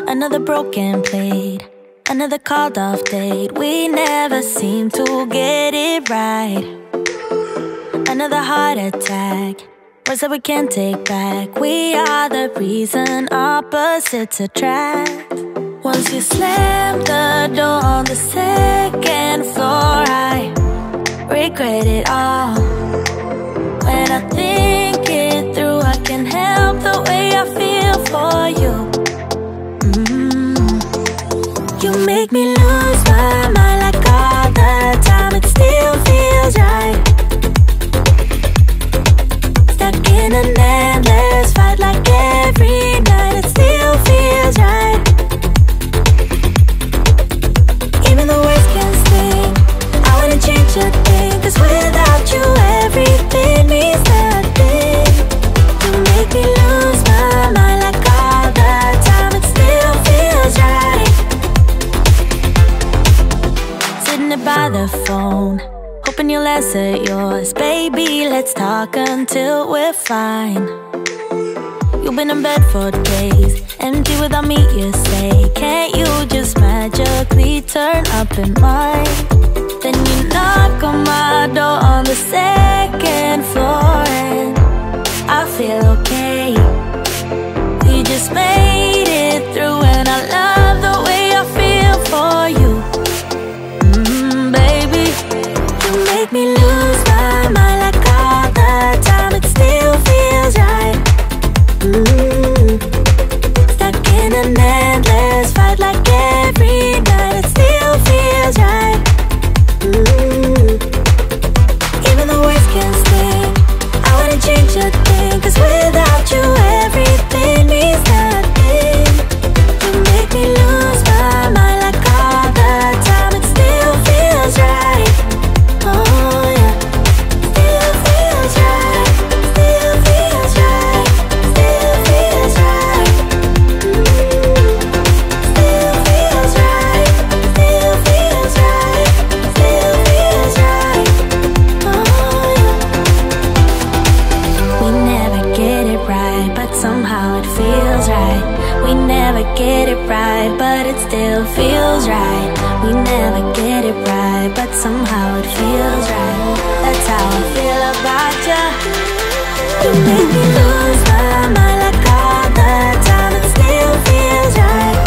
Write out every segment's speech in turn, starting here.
Another broken plate, another called off date. We never seem to get it right. Another heart attack, words that we can't take back. We are the reason opposites attract. Once you slam the door on the second floor, I regret it all. When I think it through, I can't help the way I feel for you. You make me lose my mind like all the time. It still feels right. Stuck in an endless fight like every night. It still feels right. Even the words can sting. I wouldn't change a thing, 'cause without you everything means nothing. You make me lose my mind like all the time. It still feels right. Sitting by the phone, hoping you'll answer yours. Baby, let's talk until we're fine. You've been in bed for days, empty without me, you say. Can't you just magically turn up in mine? Then you knock on my door on the second floor, and I feel okay. We just made it through, and I love the way I feel for you. Baby, you make me lose my mind like all the time. It still feels right. Stuck in an endless fight like every night. It still feels right. Even the words can sting. I wouldn't change a thing, 'cause without you everything means nothing. You make me lose my mind like all the time. It still feels right. Oh yeah. Still feels right. Still feels right. Still feels right. Still feels right. Still feels right. Still feels right. Oh yeah. We never get it right, but somehow it feels right. We never get it right, but it still feels right. We never get it right, but somehow it feels right. That's how I feel about you. You make me lose my mind like all the time. It still feels right.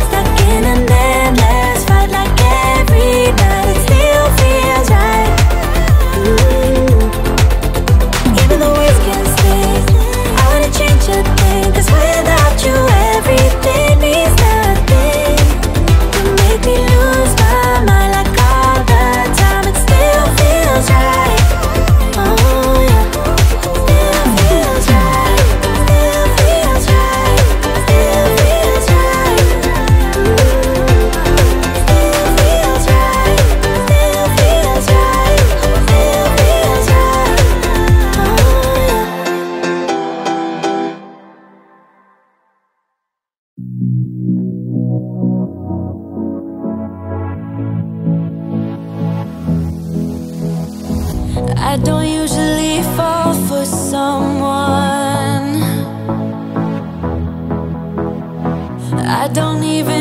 Stuck in an endless fight like every night. It still feels right. Even the words can sting. I wouldn't change a thing, 'cause without you everything means nothing. You make me lose my mind like all the time. It still feels right. Oh yeah. Still feels right. Still feels right. Still feels right. Still feels right. Still feels right. Still feels right. Oh yeah. I don't usually fall for someone. I don't even